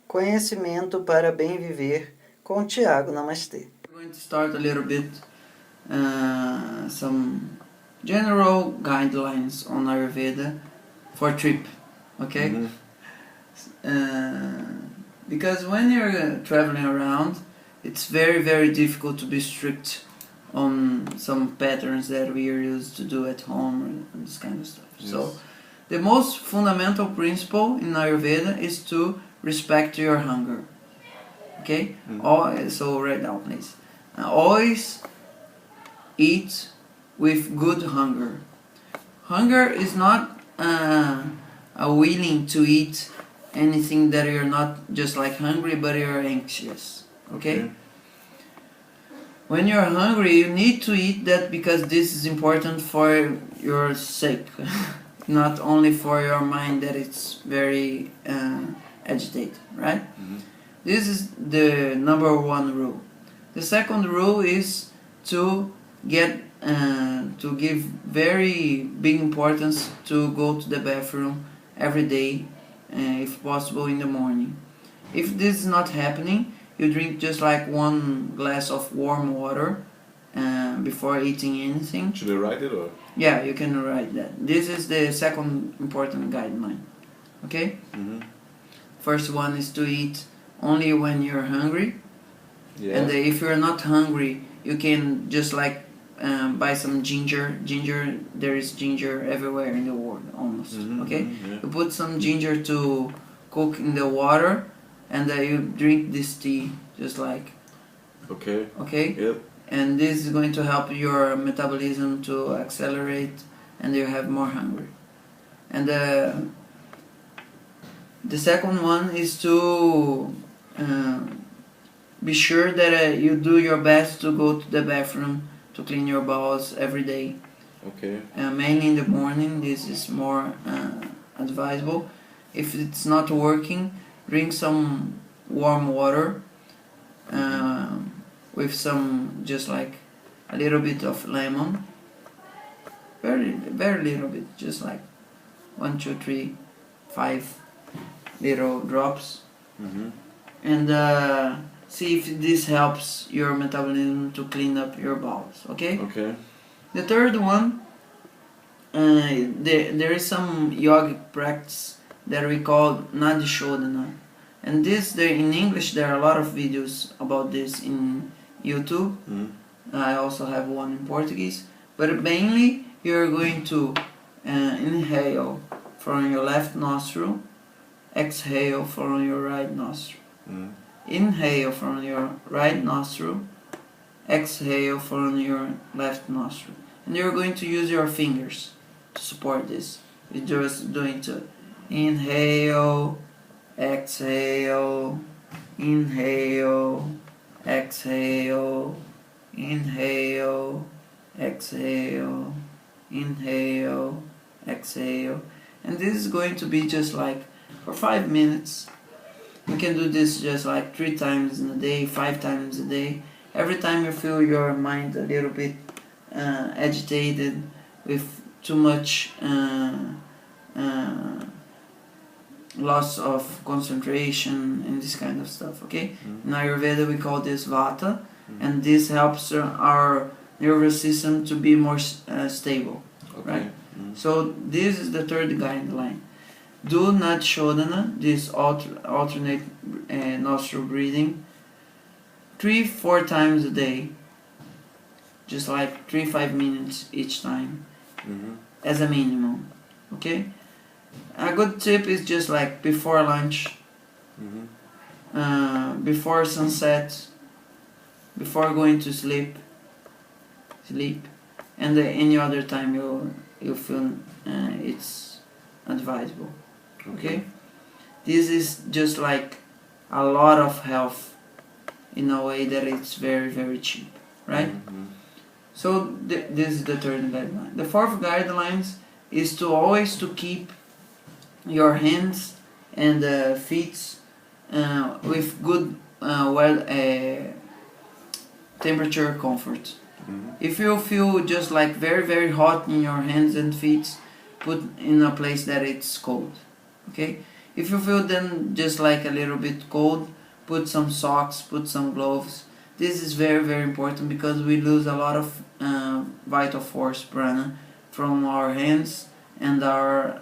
Conhecimento para bem viver com Tiago Namastê. We're going to start a little bit some general guidelines on Ayurveda for trip, okay? Because when you're traveling around, it's very, very difficult to be strict on some patterns that we are used to do at home and this kind of stuff. Yes. So the most fundamental principle in Ayurveda is to respect your hunger. Okay? So write down, please. Always eat with good hunger. Hunger is not a willing to eat anything that you're not just like hungry, but you're anxious. Okay? When you're hungry, you need to eat that because this is important for your sake, not only for your mind that it's very agitated, right? This is the number one rule. The second rule is to give very big importance to go to the bathroom every day, if possible in the morning. If this is not happening, you drink just like 1 glass of warm water before eating anything. Should I write it or? Yeah, you can write that. This is the second important guideline. Okay? First one is to eat only when you're hungry. Yeah. And if you're not hungry, you can just like buy some ginger. There is ginger everywhere in the world almost. Okay? Yeah. You put some ginger to cook in the water, and you drink this tea just like. Okay. Okay? Yep. And this is going to help your metabolism to accelerate, and you have more hunger. And the second one is to be sure that you do your best to go to the bathroom to clean your bowels every day. Okay. Mainly in the morning, this is more advisable. If it's not working, drink some warm water with some, just like a little bit of lemon. Very, very little bit, just like 1, 2, 3, 5 little drops. And see if this helps your metabolism to clean up your bowels, okay? Okay. The third one, there is some yogic practice that we call Nadi Shodhana. And this, in English, there are a lot of videos about this in YouTube. I also have one in Portuguese. But mainly, you're going to inhale from your left nostril, exhale from your right nostril. Inhale from your right nostril, exhale from your left nostril. And you're going to use your fingers to support this. You're just doing to inhale, exhale, inhale, exhale, inhale, exhale, inhale, exhale. And this is going to be just like for 5 minutes. You can do this just like 3 times in a day, 5 times a day. Every time you feel your mind a little bit agitated with too much loss of concentration and this kind of stuff, okay? In Ayurveda we call this Vata, and this helps our nervous system to be more stable, right? So this is the third guideline. Do not Shodhana, this alternate nostril breathing, 3-4 times a day, just like 3-5 minutes each time, as a minimum, okay? A good tip is just like before lunch, before sunset, before going to sleep, and any other time you feel it's advisable. Okay? This is just like a lot of health in a way that it's very, very cheap, right? So this is the third guideline. The fourth guidelines is to always to keep your hands and feet with good temperature comfort. If you feel just like very, very hot in your hands and feet, put in a place that it's cold. Okay? If you feel then just like a little bit cold, put some socks, put some gloves. This is very, very important because we lose a lot of vital force prana from our hands and our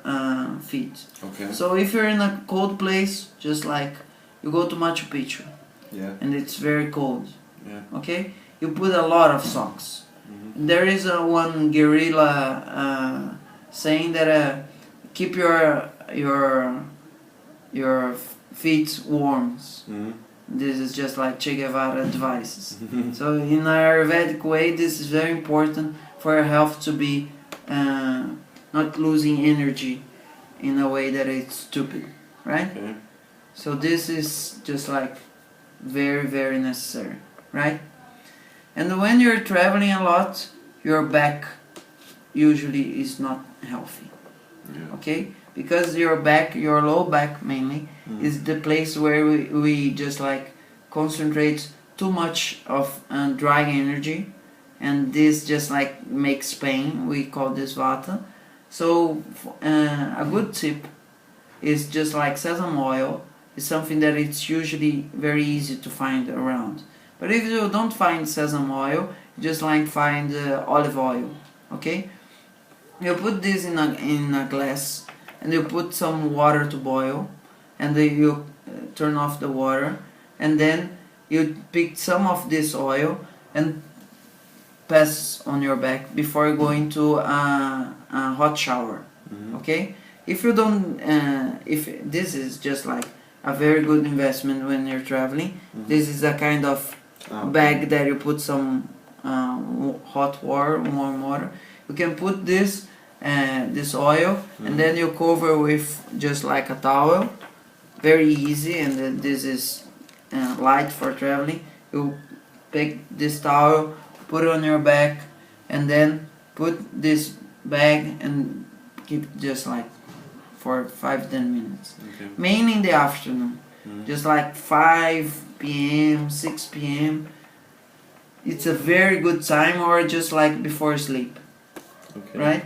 feet. Okay. So if you're in a cold place, just like you go to Machu Picchu Yeah. and it's very cold, Yeah. okay? You put a lot of socks. There is one guerrilla saying that keep your feet warm. This is just like Che Guevara advices. So in Ayurvedic way, this is very important for your health to be not losing energy in a way that it's stupid, right? Okay. So this is just like very, very necessary, right? And when you're traveling a lot, your back usually is not healthy, Yeah. okay? Because your back, your low back mainly, is the place where we just like concentrate too much of dry energy, and this just like makes pain. We call this vata. So a good tip is just like sesame oil. It's something that it's usually very easy to find around. But if you don't find sesame oil, just like find olive oil, okay? You put this in a glass and you put some water to boil, and then you turn off the water, and then you pick some of this oil and pass on your back before going to a hot shower. Okay? If you don't, if this is just like a very good investment when you're traveling, this is a kind of bag that you put some hot water, warm water. You can put this oil, and then you cover with just like a towel. Very easy, and this is light for traveling. You pick this towel, put it on your back, and then put this bag and keep just like for 5-10 minutes. Okay. Mainly in the afternoon, just like 5 p.m., 6 p.m. It's a very good time, or just like before sleep, Okay. right?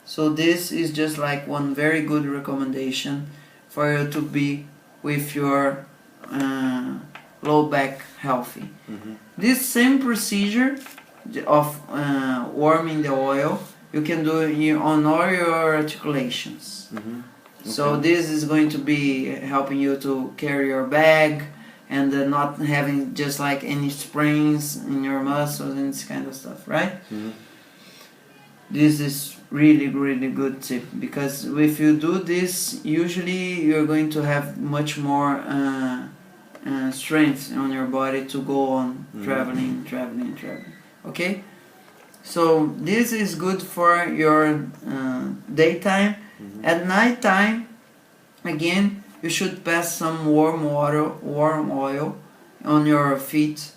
So this is just like one very good recommendation for you to be with your low back healthy. This same procedure of warming the oil, you can do on all your articulations. So this is going to be helping you to carry your bag and not having just like any sprains in your muscles and this kind of stuff, right? This is really, really good tip, because if you do this, usually you're going to have much more strength on your body to go on traveling. Okay? So this is good for your daytime. At night time, again, you should pass some warm oil on your feet.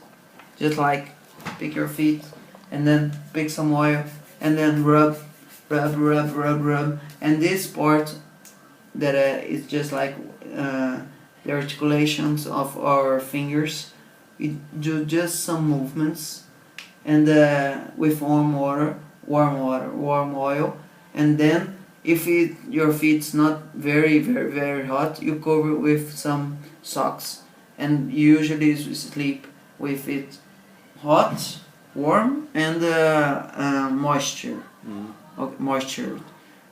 Just like pick your feet and then pick some oil and then rub. And this part that is just like the articulations of our fingers, we do just some movements, and with warm oil, and then if your feet's not very hot, you cover it with some socks, and usually you sleep with it hot, warm, and moisture.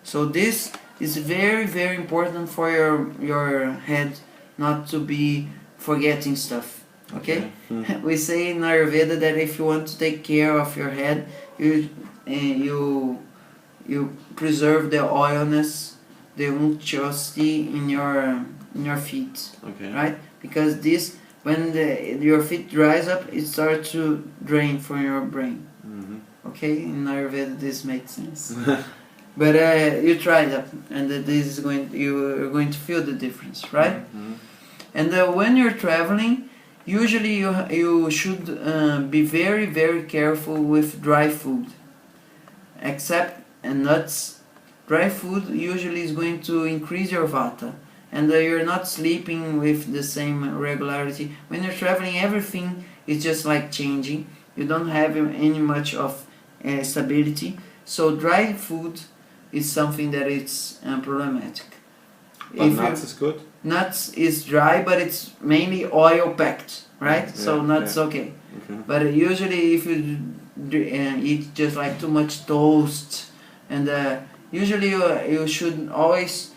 So this is very important for your head not to be forgetting stuff. Okay? We say in Ayurveda that if you want to take care of your head, you preserve the oilness, the unctuosity in your feet. Okay. Right? Because this, when your feet dries up, it starts to drain from your brain. Okay, in Ayurveda this makes sense. But you try that, and this is you're going to feel the difference, right? And when you're traveling, usually you should be very careful with dry food. Except nuts, dry food usually is going to increase your vata, and you're not sleeping with the same regularity. When you're traveling, everything is just like changing. You don't have any much of stability, so dry food is something that it's problematic. But nuts is good? Nuts is dry, but it's mainly oil packed, right? So nuts okay. But usually if you eat just like too much toast, and usually you should always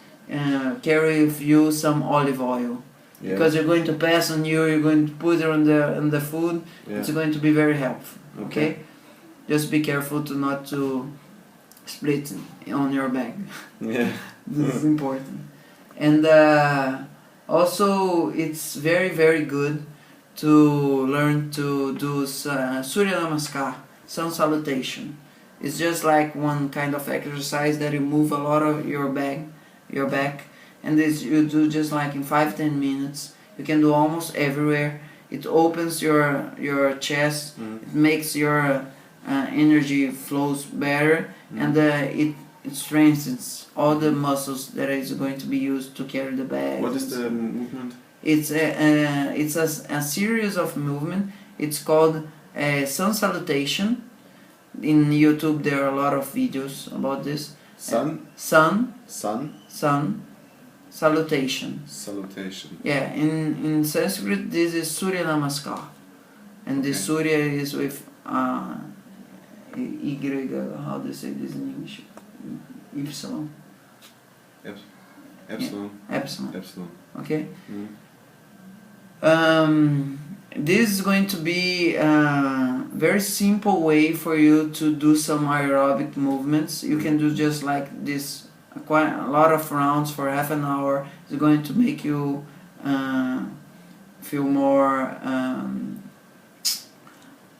carry with you some olive oil. Yeah. Because you're going to pass on you, you're going to put it on the food. Yeah. It's going to be very helpful. Okay? Just be careful to not to split on your bag. Yeah. This is important. And also it's very very good to learn to do Surya Namaskar, sun salutation. It's just like one kind of exercise that you move a lot of your back, and this you do just like in 5-10 minutes. You can do almost everywhere. It opens your chest. It makes your energy flows better, and it strengthens all the muscles that is going to be used to carry the bag. What is the movement? It's a series of movement. It's called sun salutation. In YouTube there are a lot of videos about this. Sun salutation. Salutation. Yeah, in Sanskrit this is Surya Namaskar, and the Surya is with Y. How do you say this in English? Epsilon. Epsilon. Yeah, epsilon. Epsilon. Okay. This is going to be a very simple way for you to do some aerobic movements. You can do just like this, quite a lot of rounds for half an hour. It's going to make you feel more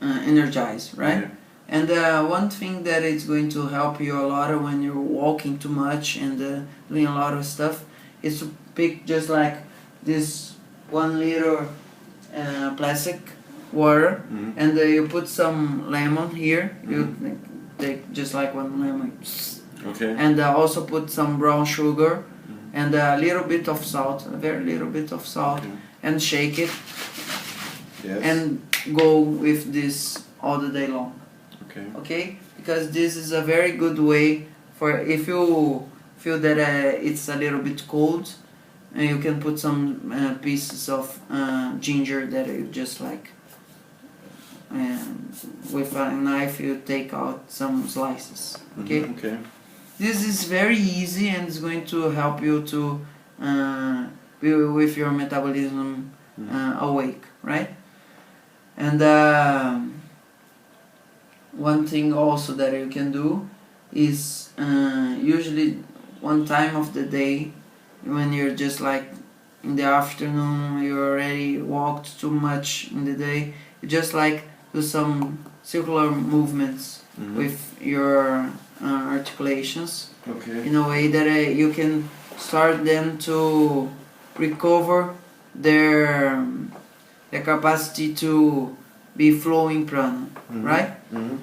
energized, right? Yeah. And one thing that is going to help you a lot when you're walking too much and doing a lot of stuff is to pick just like this 1 liter plastic water, and you put some lemon here. You take just like 1 lemon, and also put some brown sugar and a little bit of salt, a very little bit of salt, and shake it, and go with this all the day long. Okay, because this is a very good way for if you feel that it's a little bit cold, and you can put some pieces of ginger that you just like with a knife you take out some slices. Okay. This is very easy and it's going to help you to be with your metabolism awake, right? And one thing also that you can do is usually one time of the day when you're just like in the afternoon, you already walked too much in the day, you just like do some circular movements with your articulations in a way that you can start them to recover their capacity to be flowing prana, right?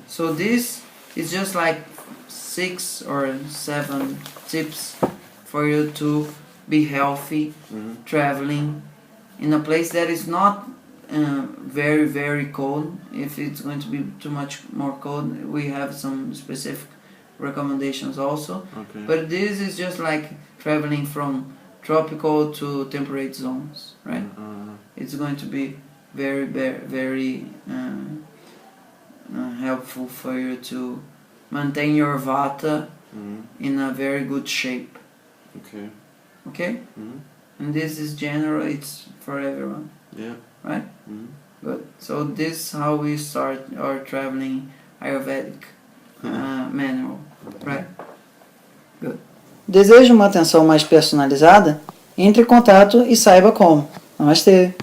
So this is just like 6 or 7 tips for you to be healthy, traveling in a place that is not very very cold. If it's going to be too much more cold, we have some specific recommendations also. But this is just like traveling from tropical to temperate zones, right? It's going to be very very helpful for you to maintain your vata in a very good shape. Okay? And this is general, it's for everyone. Right? Good. So this is how we start our traveling Ayurvedic manual. Right? Good. Deseja uma atenção mais personalizada? Entre em contato e saiba como. Namastê!